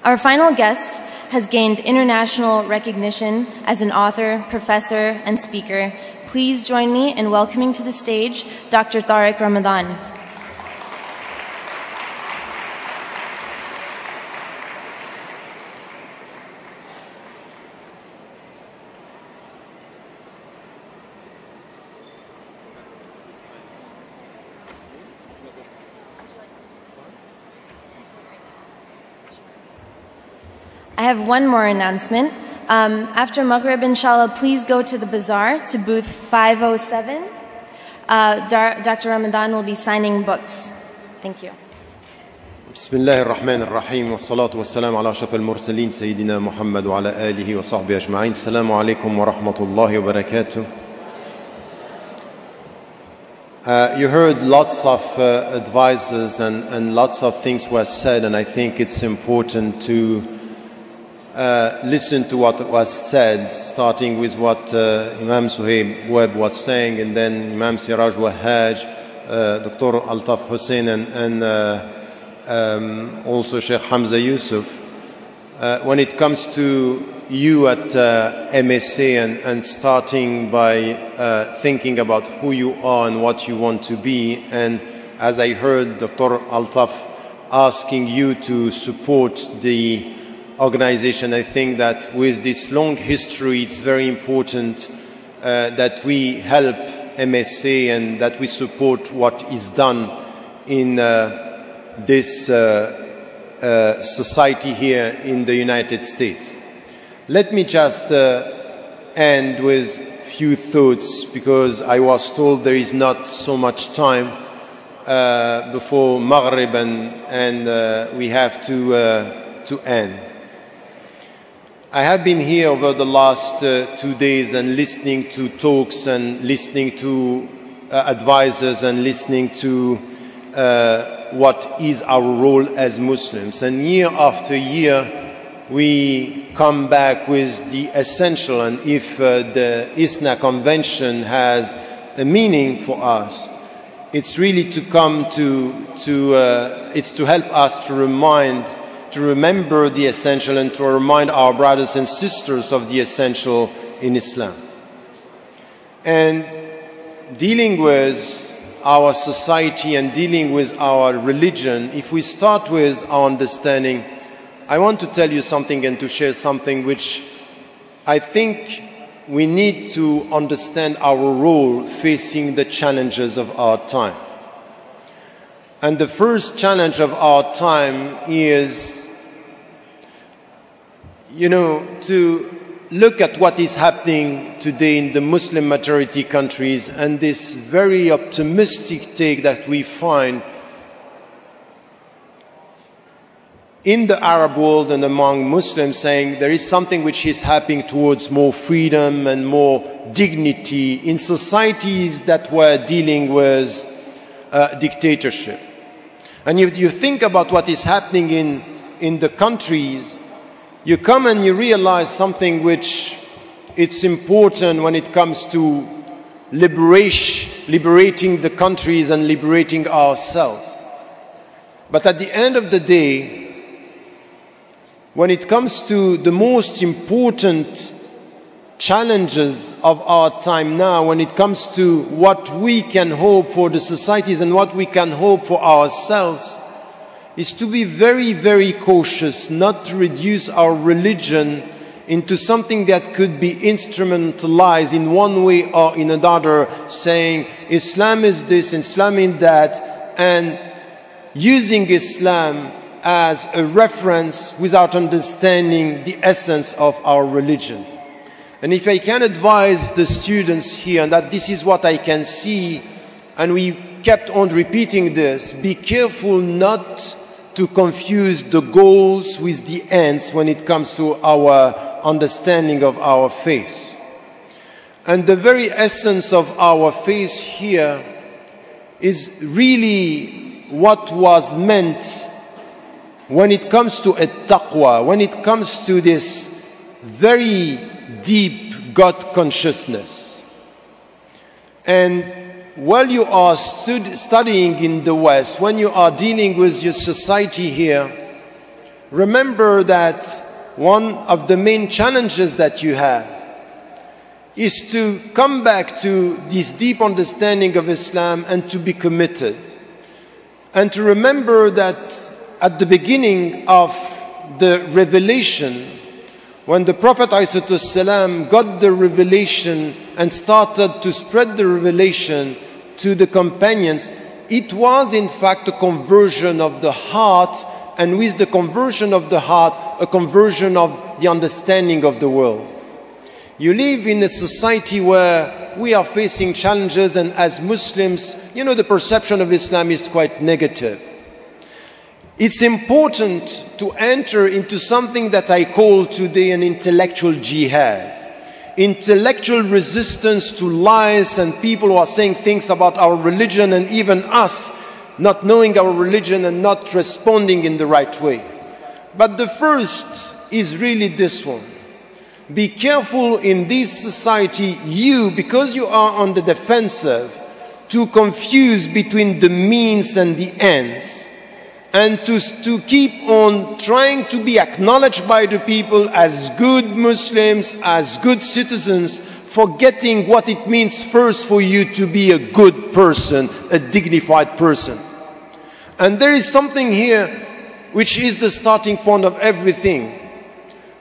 Our final guest has gained international recognition as an author, professor, and speaker. Please join me in welcoming to the stage Dr. Tariq Ramadan. I have one more announcement. After Maghrib, inshallah, please go to the bazaar to booth 507. Dr. Ramadan will be signing books. Thank you. بسم الله الرحمن الرحيم والصلاة والسلام على أشرف المرسلين سيدنا محمد وعلى آله وصحبه أجمعين. السلام عليكم ورحمة الله وبركاته. You heard lots of advices and lots of things were said, and I think it's important to listen to what was said, starting with what Imam Suhaib Webb was saying, and then Imam Siraj Wahhaj, Dr. Altaf Hussein, and also Sheikh Hamza Yusuf. When it comes to you at MSA and starting by thinking about who you are and what you want to be, and as I heard Dr. Altaf asking you to support the organization, I think that with this long history it's very important that we help MSA and that we support what is done in this society here in the United States. Let me just end with a few thoughts, because I was told there is not so much time before Maghrib and we have to end. I have been here over the last 2 days and listening to talks and listening to advisors and listening to what is our role as Muslims. And year after year, we come back with the essential, and if the ISNA Convention has a meaning for us, it's really to come it's to help us to remember the essential and to remind our brothers and sisters of the essential in Islam. And dealing with our society and dealing with our religion, if we start with our understanding, I want to tell you something and to share something which I think we need to understand our role facing the challenges of our time. And the first challenge of our time is, to look at what is happening today in the Muslim majority countries and this very optimistic take that we find in the Arab world and among Muslims, saying there is something which is happening towards more freedom and more dignity in societies that were dealing with dictatorship. And if you think about what is happening in the countries, you come and you realize something which it's important when it comes to liberating the countries and liberating ourselves. But at the end of the day, when it comes to the most important challenges of our time now, when it comes to what we can hope for the societies and what we can hope for ourselves, is to be very, very cautious, not to reduce our religion into something that could be instrumentalized in one way or in another, saying Islam is this, Islam is that, and using Islam as a reference without understanding the essence of our religion. And if I can advise the students here, and that this is what I can see, and we kept on repeating this, be careful not to confuse the goals with the ends when it comes to our understanding of our faith. And the very essence of our faith here is really what was meant when it comes to a taqwa, when it comes to this very deep God consciousness. And while you are studying in the West, when you are dealing with your society here, remember that one of the main challenges that you have is to come back to this deep understanding of Islam and to be committed. And to remember that at the beginning of the revelation, when the Prophet ﷺ got the revelation and started to spread the revelation to the companions, it was in fact a conversion of the heart, and with the conversion of the heart, a conversion of the understanding of the world. You live in a society where we are facing challenges, and as Muslims, you know, the perception of Islam is quite negative. It's important to enter into something that I call today an intellectual jihad. Intellectual resistance to lies and people who are saying things about our religion, and even us not knowing our religion and not responding in the right way. But the first is really this one. Be careful in this society, because you are on the defensive, to confuse between the means and the ends, and to keep on trying to be acknowledged by the people as good Muslims, as good citizens, forgetting what it means first for you to be a good person, a dignified person. And there is something here which is the starting point of everything.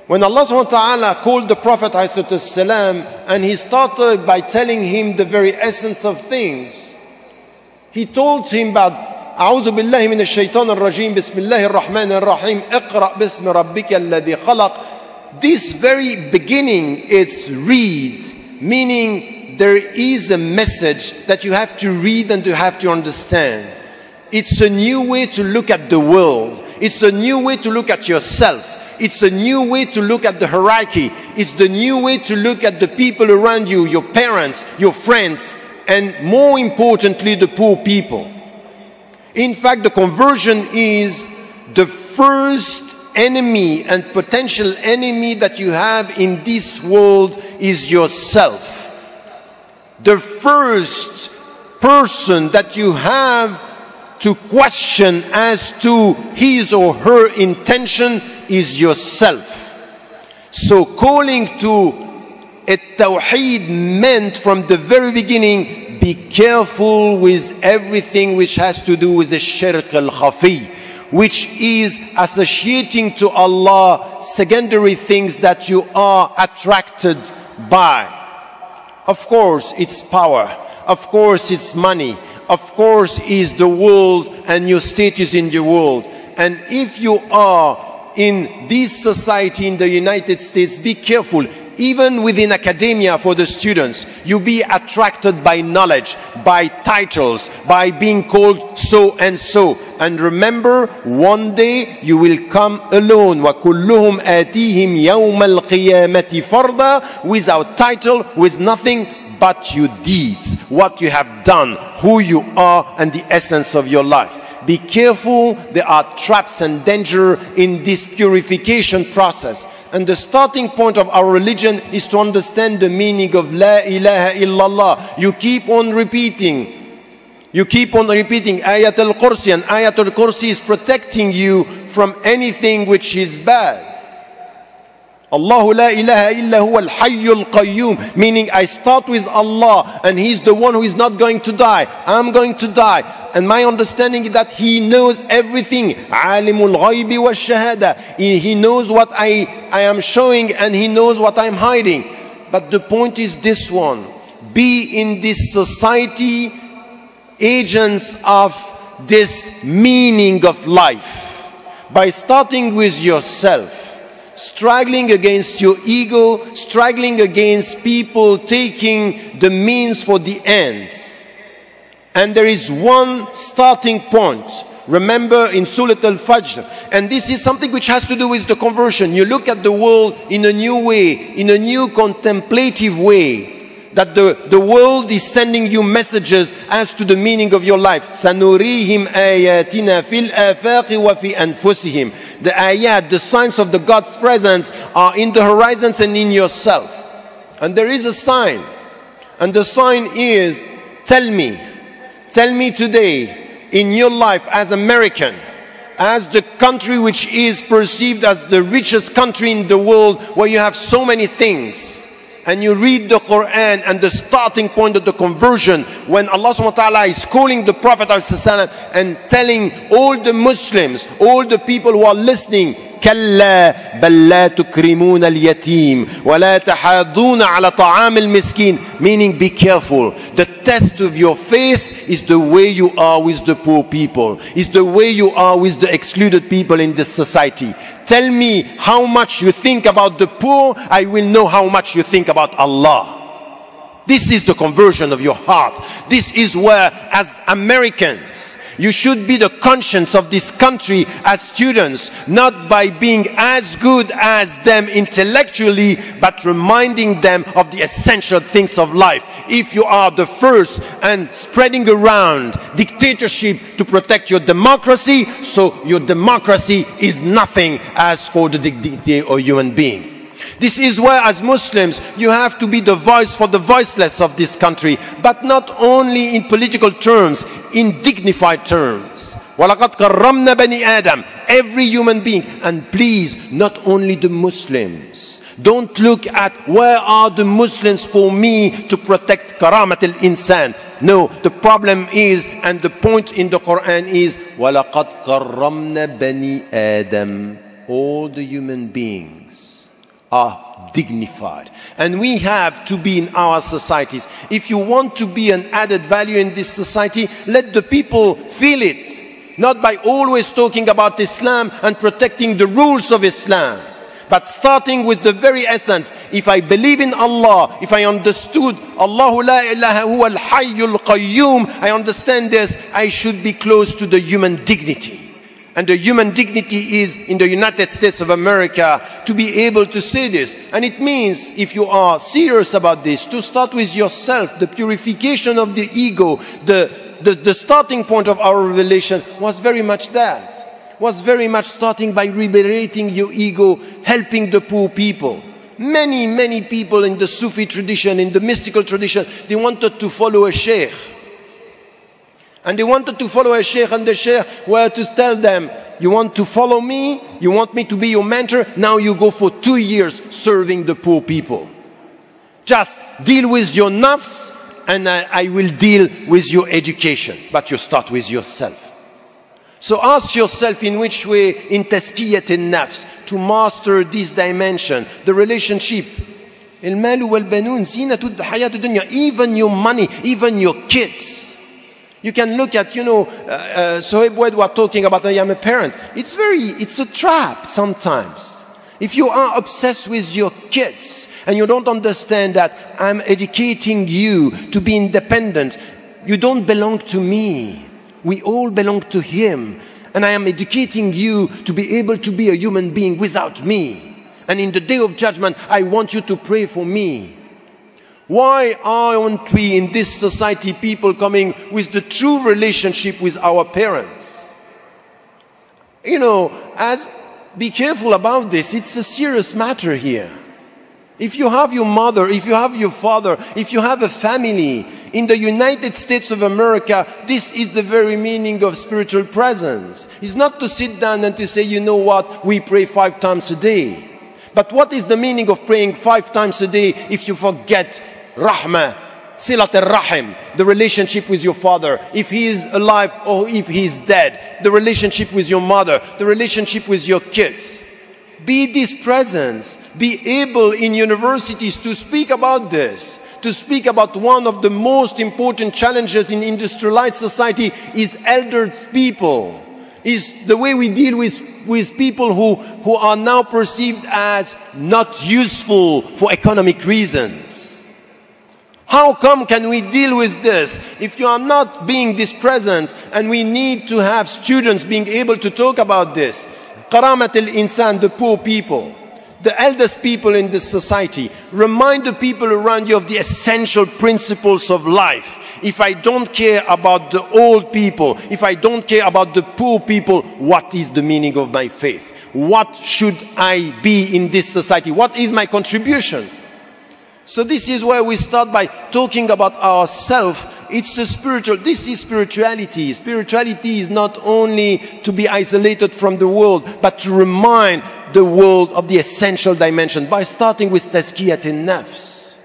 When Allah subhanahu wa ta'ala called the Prophet ﷺ, and he started by telling him the very essence of things, he told him about أعوذ بالله من الشيطان الرجيم بسم الله الرحمن الرحيم اقرأ باسم ربك الذي خلق. This very beginning, it's read, meaning there is a message that you have to read and you have to understand. It's a new way to look at the world. It's a new way to look at yourself. It's a new way to look at the hierarchy. It's the new way to look at the people around you, your parents, your friends, and more importantly, the poor people. In fact, the conversion is the first enemy and potential enemy that you have in this world is yourself. The first person that you have to question as to his or her intention is yourself. So calling to at-tawheed meant from the very beginning, be careful with everything which has to do with the shirk al-khafi, which is associating to Allah secondary things that you are attracted by. Of course, it's power. Of course, it's money. Of course, is the world and your status in the world. And if you are in this society in the United States, be careful. Even within academia for the students, you be attracted by knowledge, by titles, by being called so and so. And remember, one day you will come alone. وَكُلُّهُمْ آتِيهِمْ يَوْمَ الْقِيَامَةِ فَرْدًا, without title, with nothing but your deeds, what you have done, who you are, and the essence of your life. Be careful, there are traps and danger in this purification process. And the starting point of our religion is to understand the meaning of La ilaha illallah. You keep on repeating. You keep on repeating Ayat al-Kursi, and Ayat al-Kursi is protecting you from anything which is bad. Allahu la ilaha illa huwa al-hayyul qayyum, meaning I start with Allah and He's the one who is not going to die. I'm going to die. And my understanding is that He knows everything. Alimul ghaybi wa shahada. He knows what I am showing and He knows what I'm hiding. But the point is this one. Be in this society agents of this meaning of life. By starting with yourself. Struggling against your ego, struggling against people taking the means for the ends. And there is one starting point. Remember in Surah Al-Fajr. And this is something which has to do with the conversion. You look at the world in a new way, in a new contemplative way. That the world is sending you messages as to the meaning of your life. سَنُرِيهِمْ آيَاتِنَا فِي الْآفَاقِ وَفِي أَنفُسِهِمْ. The ayat, the signs of the God's presence are in the horizons and in yourself. And there is a sign. And the sign is, tell me today, in your life as American, as the country which is perceived as the richest country in the world, where you have so many things, and you read the Quran, and the starting point of the conversion, when Allah subhanahu wa ta'ala is calling the Prophet ﷺ and telling all the Muslims, all the people who are listening, كلا بل لا تكرمون اليتيم ولا تحاضون على طعام المسكين, meaning be careful. The test of your faith is the way you are with the poor people, is the way you are with the excluded people in this society. Tell me how much you think about the poor, I will know how much you think about Allah. This is the conversion of your heart. This is where, as Americans, you should be the conscience of this country as students, not by being as good as them intellectually, but reminding them of the essential things of life. If you are the first and spreading around dictatorship to protect your democracy, so your democracy is nothing as for the dignity of human being. This is where, as Muslims, you have to be the voice for the voiceless of this country, but not only in political terms, in dignified terms. وَلَقَدْ كَرَّمْنَا بَنِي آدَمَ, every human being. And please, not only the Muslims. Don't look at where are the Muslims for me to protect karamat al-insan. No, the problem is, and the point in the Quran is, وَلَقَدْ كَرَّمْنَا بَنِي آدَمَ, all the human beings are dignified, and we have to be in our societies. If you want to be an added value in this society, let the people feel it, not by always talking about Islam and protecting the rules of Islam, but starting with the very essence. If I believe in Allah, if I understood Allahu la ilaha huwa al-hayyul qayyum, I understand this, I should be close to the human dignity. And the human dignity is, in the United States of America, to be able to say this. And it means, if you are serious about this, to start with yourself. The purification of the ego, the starting point of our revelation was very much that. Was very much starting by liberating your ego, helping the poor people. Many people in the Sufi tradition, in the mystical tradition, they wanted to follow a sheikh. And they wanted to follow a sheikh, and the sheikh were to tell them, you want to follow me? You want me to be your mentor? Now you go for 2 years serving the poor people. Just deal with your nafs, and I will deal with your education. But you start with yourself. So ask yourself, in which way, in tazkiyat al-nafs, to master this dimension, the relationship. المال والبنون زينة الحياة الدنيا. Even your money, even your kids. You can look at, Sohaib Wed were talking about Ayam parents. It's a trap sometimes. If you are obsessed with your kids and you don't understand that I'm educating you to be independent, you don't belong to me. We all belong to Him. And I am educating you to be able to be a human being without me. And in the day of judgment, I want you to pray for me. Why aren't we in this society people coming with the true relationship with our parents? Be careful about this. It's a serious matter here. If you have your mother, if you have your father, if you have a family, in the United States of America, this is the very meaning of spiritual presence. It's not to sit down and to say, you know what, we pray 5 times a day. But what is the meaning of praying 5 times a day if you forget Rahmah, Silat al-Rahim, the relationship with your father, if he is alive or if he is dead, the relationship with your mother, the relationship with your kids. Be this presence, be able in universities to speak about this, to speak about one of the most important challenges in industrialized society is elder people, is the way we deal with people who are now perceived as not useful for economic reasons. How come can we deal with this if you are not being this presence? And we need to have students being able to talk about this. Karamat al-insan, the poor people, the eldest people in this society. Remind the people around you of the essential principles of life. If I don't care about the old people, if I don't care about the poor people, what is the meaning of my faith? What should I be in this society? What is my contribution? So this is where we start by talking about ourselves It's the spiritual. This is spirituality. Spirituality is not only to be isolated from the world, but to remind the world of the essential dimension by starting with tazkiyat an-nafs.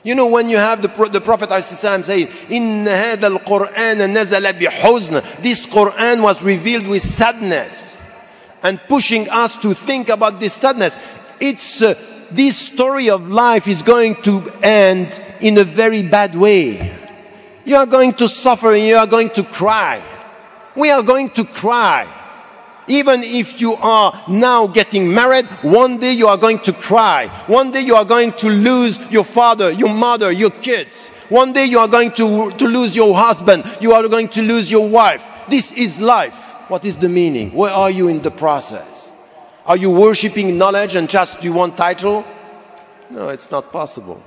You know, when you have the Prophet ﷺ saying, "Inna hadha al-Qur'an nazala bihuzn," this Quran was revealed with sadness, and pushing us to think about this sadness. It's this story of life is going to end in a very bad way. You are going to suffer and you are going to cry. We are going to cry. Even if you are now getting married, one day you are going to cry. One day you are going to lose your father, your mother, your kids. One day you are going to lose your husband. You are going to lose your wife. This is life. What is the meaning? Where are you in the process? Are you worshipping knowledge and just you want title? No, it's not possible.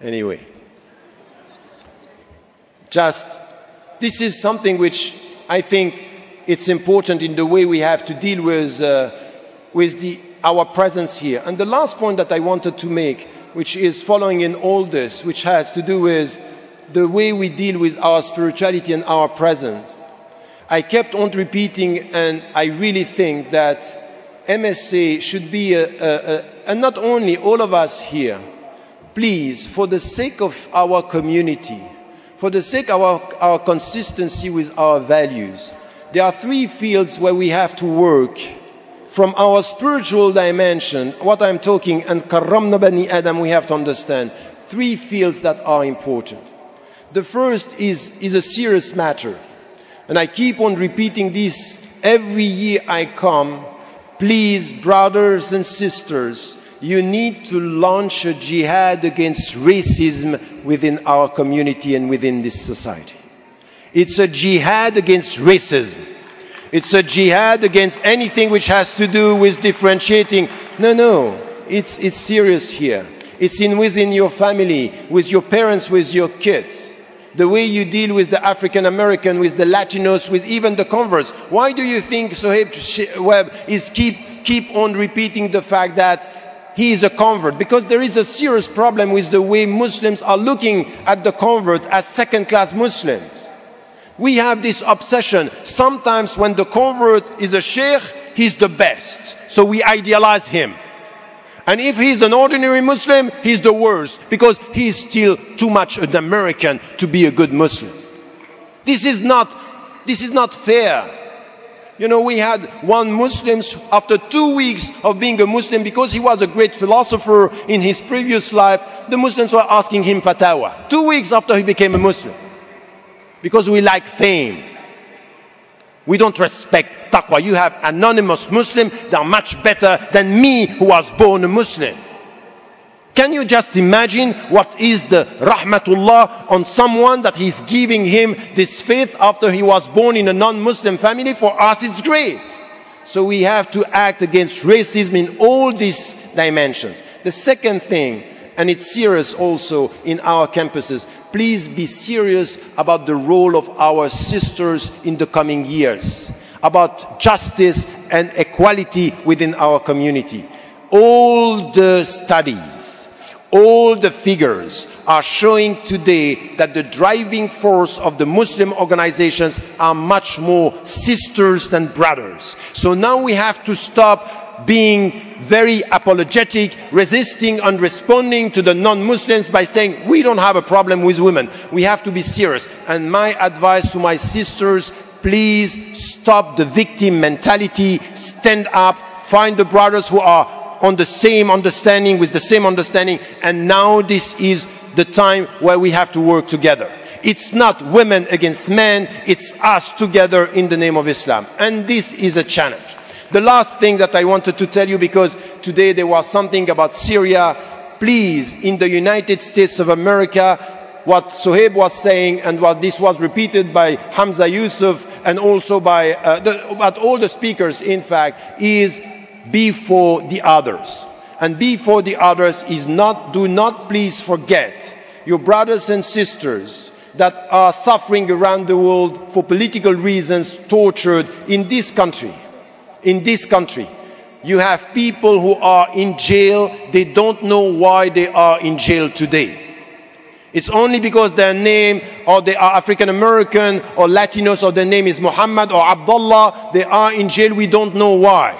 Anyway, this is something which I think it's important in the way we have to deal with our presence here. And the last point that I wanted to make, which is following in all this, which has to do with the way we deal with our spirituality and our presence. I kept on repeating, and I really think that MSA should be and not only all of us here, please, for the sake of our community, for the sake of our consistency with our values, there are three fields where we have to work from our spiritual dimension. What I'm talking, and karramna bani Adam, we have to understand three fields that are important. The first is a serious matter, and I keep on repeating this every year I come. Please, brothers and sisters, you need to launch a jihad against racism within our community and within this society. It's a jihad against racism. It's a jihad against anything which has to do with differentiating. No, it's serious here. It's within your family, with your parents, with your kids. The way you deal with the African American, with the Latinos, with even the converts. Why do you think Sohaib Webb is keep on repeating the fact that he is a convert? Because there is a serious problem with the way Muslims are looking at the convert as second-class Muslims. We have this obsession. Sometimes when the convert is a sheikh, he's the best. So we idealize him. And if he's an ordinary Muslim, he's the worst, because he's still too much an American to be a good Muslim. This is not fair. You know, we had one Muslim, after 2 weeks of being a Muslim, because he was a great philosopher in his previous life, the Muslims were asking him fatwa. 2 weeks after he became a Muslim. Because we like fame. We don't respect taqwa. You have anonymous Muslim, they are much better than me who was born a Muslim. Can you just imagine what is the rahmatullah on someone that he's giving him this faith after he was born in a non-Muslim family? For us it's great. So we have to act against racism in all these dimensions. The second thing, and it's serious also in our campuses, please be serious about the role of our sisters in the coming years, about justice and equality within our community. All the studies, all the figures are showing today that the driving force of the Muslim organizations are much more sisters than brothers. So now we have to stop being very apologetic, resisting and responding to the non-Muslims by saying we don't have a problem with women. We have to be serious. And my advice to my sisters, please stop the victim mentality, stand up, find the brothers who are on the same understanding, with the same understanding, and now this is the time where we have to work together. It's not women against men, it's us together in the name of Islam. And this is a challenge. The last thing that I wanted to tell you, because today there was something about Syria, please, in the United States of America, what Sohaib was saying and what this was repeated by Hamza Yusuf and also by all the speakers, in fact, is be for the others. And be for the others is not, do not please forget your brothers and sisters that are suffering around the world for political reasons, tortured in this country. In this country. You have people who are in jail. They don't know why they are in jail today. It's only because their name, or they are African American or Latinos, or their name is Muhammad or Abdullah. They are in jail. We don't know why.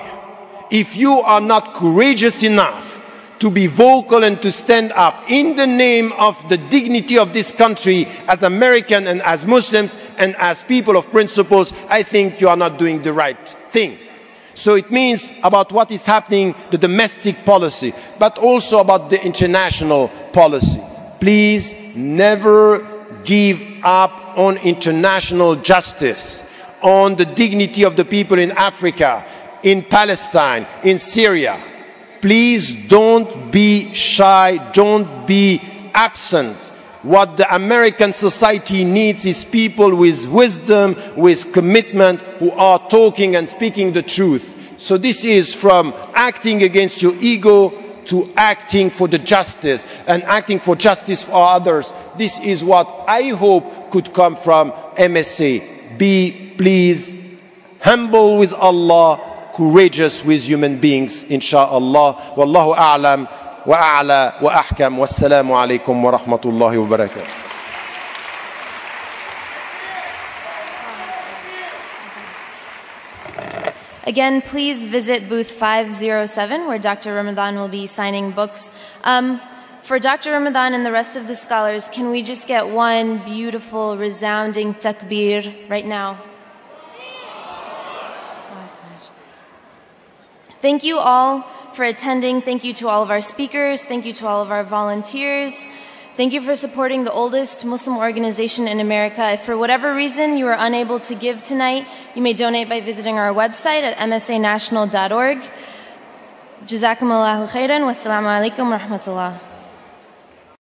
If you are not courageous enough to be vocal and to stand up in the name of the dignity of this country as American and as Muslims and as people of principles, I think you are not doing the right thing. So it means about what is happening, the domestic policy, but also about the international policy. Please never give up on international justice, on the dignity of the people in Africa, in Palestine, in Syria. Please don't be shy, don't be absent. What the American society needs is people with wisdom, with commitment, who are talking and speaking the truth. So this is from acting against your ego to acting for the justice and acting for justice for others. This is what I hope could come from MSA. Be, please, humble with Allah, courageous with human beings, inshallah. Wallahu a'lam wa a'la wa ahkam. Wassalamu alaikum wa rahmatullahi wa barakatuh. Again, please visit booth 507, where Dr. Ramadan will be signing books. For Dr. Ramadan and the rest of the scholars, can we just get one beautiful, resounding takbir right now? Thank you all for attending. Thank you to all of our speakers. Thank you to all of our volunteers. Thank you for supporting the oldest Muslim organization in America. If for whatever reason you are unable to give tonight, you may donate by visiting our website at msanational.org. Jazakumullahu khairan. Wassalamu alaikum wa rahmatullah.